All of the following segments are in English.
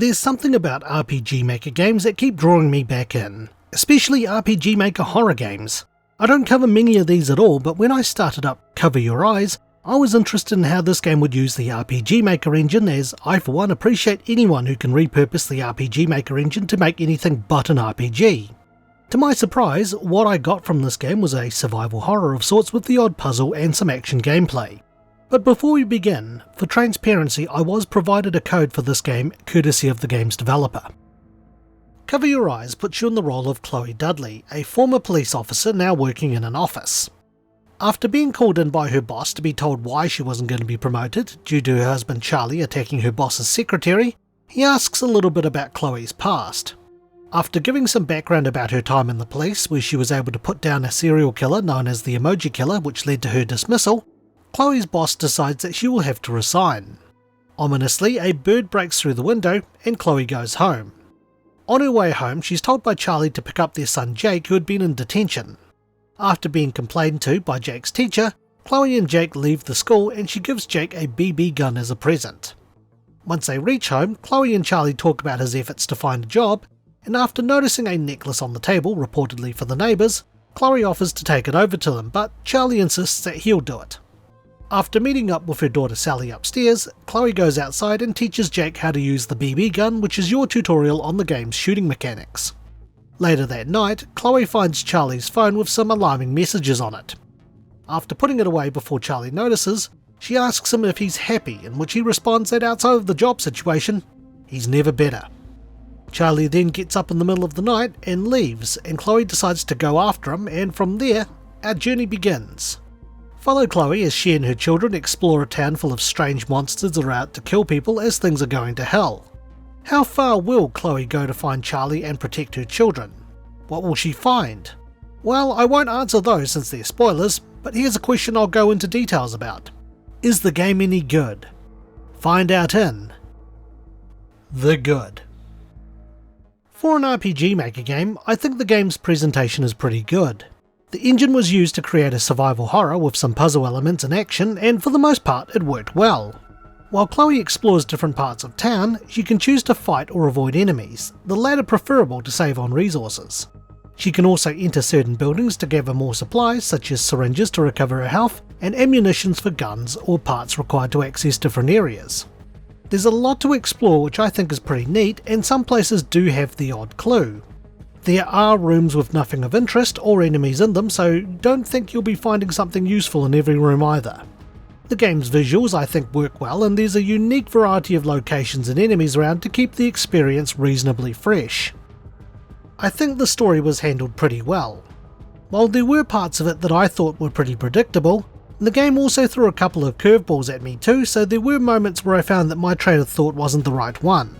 There's something about RPG Maker games that keep drawing me back in, especially RPG Maker horror games. I don't cover many of these at all, but when I started up Cover Your Eyes, I was interested in how this game would use the RPG Maker engine, as I for one appreciate anyone who can repurpose the RPG Maker engine to make anything but an RPG. To my surprise, what I got from this game was a survival horror of sorts with the odd puzzle and some action gameplay. But before we begin, for transparency, I was provided a code for this game courtesy of the game's developer. Cover Your Eyes puts you in the role of Chloe Dudley, a former police officer now working in an office. After being called in by her boss to be told why she wasn't going to be promoted due to her husband Charlie attacking her boss's secretary, he asks a little bit about Chloe's past. After giving some background about her time in the police, where she was able to put down a serial killer known as the Emoji Killer, which led to her dismissal, Chloe's boss decides that she will have to resign. Ominously, a bird breaks through the window and Chloe goes home. On her way home, she's told by Charlie to pick up their son Jake, who had been in detention. After being complained to by Jake's teacher, Chloe and Jake leave the school and she gives Jake a BB gun as a present. Once they reach home, Chloe and Charlie talk about his efforts to find a job, and after noticing a necklace on the table, reportedly for the neighbours, Chloe offers to take it over to them, but Charlie insists that he'll do it. After meeting up with her daughter Sally upstairs, Chloe goes outside and teaches Jake how to use the BB gun, which is your tutorial on the game's shooting mechanics. Later that night, Chloe finds Charlie's phone with some alarming messages on it. After putting it away before Charlie notices, she asks him if he's happy, in which he responds that outside of the job situation, he's never better. Charlie then gets up in the middle of the night and leaves, and Chloe decides to go after him, and from there, our journey begins. Follow Chloe as she and her children explore a town full of strange monsters that are out to kill people as things are going to hell. How far will Chloe go to find Charlie and protect her children? What will she find? Well, I won't answer those since they're spoilers, but here's a question I'll go into details about. Is the game any good? Find out in The Good. For an RPG Maker game, I think the game's presentation is pretty good. The engine was used to create a survival horror with some puzzle elements and action, and for the most part it worked well. While Chloe explores different parts of town, she can choose to fight or avoid enemies, the latter preferable to save on resources. She can also enter certain buildings to gather more supplies, such as syringes to recover her health, and ammunitions for guns or parts required to access different areas. There's a lot to explore, which I think is pretty neat, and some places do have the odd clue. There are rooms with nothing of interest or enemies in them, so don't think you'll be finding something useful in every room either. The game's visuals I think work well, and there's a unique variety of locations and enemies around to keep the experience reasonably fresh. I think the story was handled pretty well. While there were parts of it that I thought were pretty predictable, the game also threw a couple of curveballs at me too, so there were moments where I found that my train of thought wasn't the right one.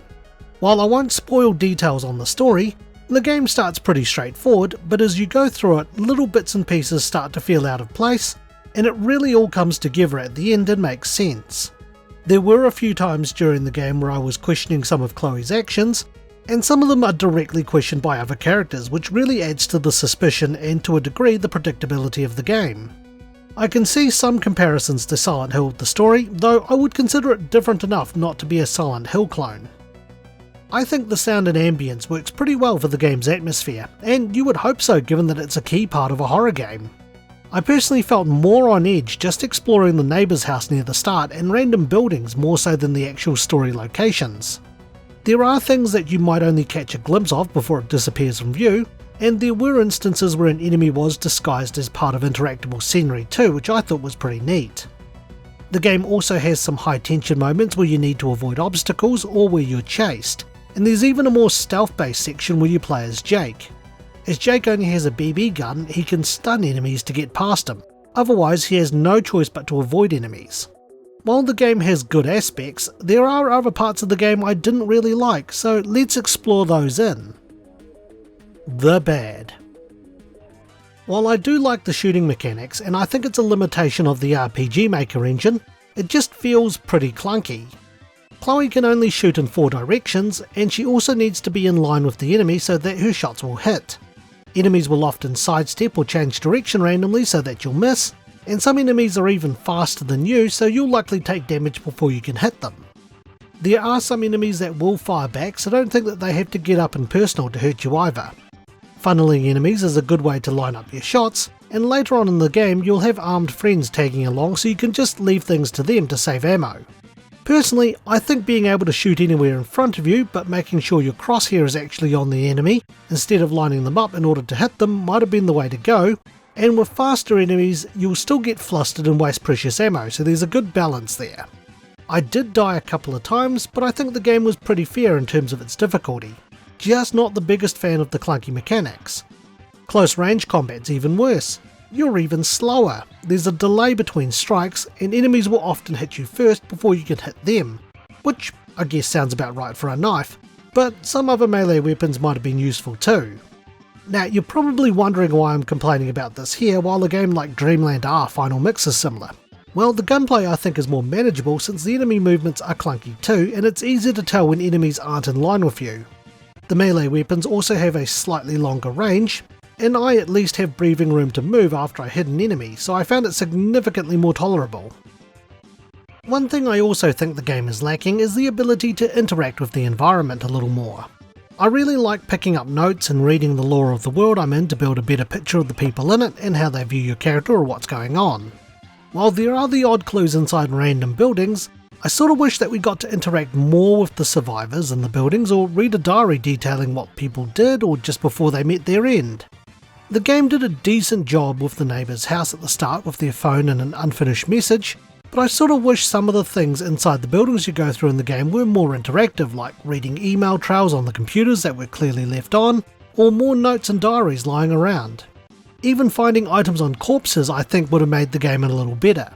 While I won't spoil details on the story, the game starts pretty straightforward, but as you go through it, little bits and pieces start to feel out of place, and it really all comes together at the end and makes sense. There were a few times during the game where I was questioning some of Chloe's actions, and some of them are directly questioned by other characters, which really adds to the suspicion and to a degree the predictability of the game. I can see some comparisons to Silent Hill with the story, though I would consider it different enough not to be a Silent Hill clone. I think the sound and ambience works pretty well for the game's atmosphere, and you would hope so given that it's a key part of a horror game. I personally felt more on edge just exploring the neighbour's house near the start and random buildings more so than the actual story locations. There are things that you might only catch a glimpse of before it disappears from view, and there were instances where an enemy was disguised as part of interactable scenery too, which I thought was pretty neat. The game also has some high tension moments where you need to avoid obstacles or where you're chased, and there's even a more stealth-based section where you play as Jake. As Jake only has a BB gun, he can stun enemies to get past him, otherwise he has no choice but to avoid enemies. While the game has good aspects, there are other parts of the game I didn't really like, so let's explore those in The Bad. While I do like the shooting mechanics, and I think it's a limitation of the RPG Maker engine, it just feels pretty clunky. Chloe can only shoot in 4 directions, and she also needs to be in line with the enemy so that her shots will hit. Enemies will often sidestep or change direction randomly so that you'll miss, and some enemies are even faster than you, so you'll likely take damage before you can hit them. There are some enemies that will fire back, so don't think that they have to get up and personal to hurt you either. Funneling enemies is a good way to line up your shots, and later on in the game you'll have armed friends tagging along so you can just leave things to them to save ammo. Personally, I think being able to shoot anywhere in front of you but making sure your crosshair is actually on the enemy instead of lining them up in order to hit them might have been the way to go, and with faster enemies you'll still get flustered and waste precious ammo, so there's a good balance there. I did die a couple of times, but I think the game was pretty fair in terms of its difficulty. Just not the biggest fan of the clunky mechanics. Close range combat's even worse. You're even slower. There's a delay between strikes, and enemies will often hit you first before you can hit them, which I guess sounds about right for a knife, but some other melee weapons might have been useful too. Now you're probably wondering why I'm complaining about this here while a game like Dreamland R Final Mix is similar. Well, the gunplay I think is more manageable since the enemy movements are clunky too, and it's easier to tell when enemies aren't in line with you. The melee weapons also have a slightly longer range, and I at least have breathing room to move after I hit an enemy, so I found it significantly more tolerable. One thing I also think the game is lacking is the ability to interact with the environment a little more. I really like picking up notes and reading the lore of the world I'm in to build a better picture of the people in it and how they view your character or what's going on. While there are the odd clues inside random buildings, I sort of wish that we got to interact more with the survivors in the buildings or read a diary detailing what people did or just before they met their end. The game did a decent job with the neighbour's house at the start with their phone and an unfinished message, but I sort of wish some of the things inside the buildings you go through in the game were more interactive, like reading email trails on the computers that were clearly left on, or more notes and diaries lying around. Even finding items on corpses I think would have made the game a little better.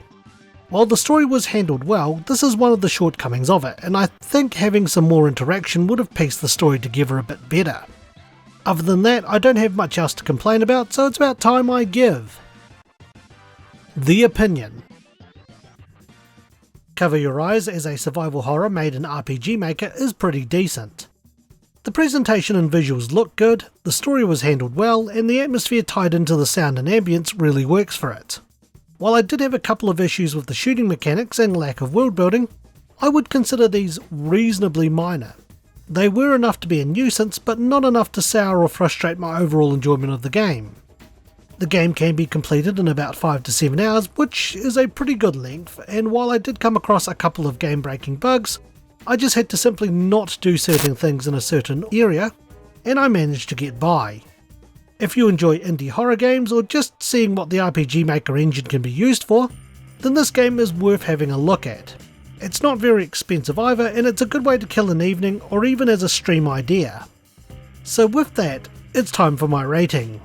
While the story was handled well, this is one of the shortcomings of it, and I think having some more interaction would have pieced the story together a bit better. Other than that, I don't have much else to complain about, so it's about time I give the opinion. Cover Your Eyes as a survival horror made in RPG Maker is pretty decent. The presentation and visuals look good, the story was handled well, and the atmosphere tied into the sound and ambience really works for it. While I did have a couple of issues with the shooting mechanics and lack of world building, I would consider these reasonably minor. They were enough to be a nuisance, but not enough to sour or frustrate my overall enjoyment of the game. The game can be completed in about 5 to 7 hours, which is a pretty good length, and while I did come across a couple of game-breaking bugs, I just had to simply not do certain things in a certain area, and I managed to get by. If you enjoy indie horror games or just seeing what the RPG Maker engine can be used for, then this game is worth having a look at. It's not very expensive either, and it's a good way to kill an evening or even as a stream idea. So with that, it's time for my rating.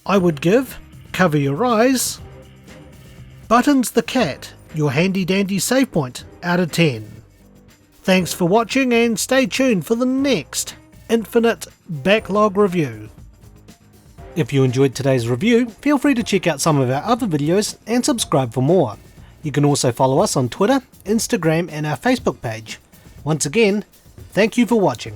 I would give Cover Your Eyes Buttons the Cat, your handy dandy save point, out of 10. Thanks for watching and stay tuned for the next Infinite Backlog review. If you enjoyed today's review, feel free to check out some of our other videos and subscribe for more. You can also follow us on Twitter, Instagram and our Facebook page. Once again, thank you for watching.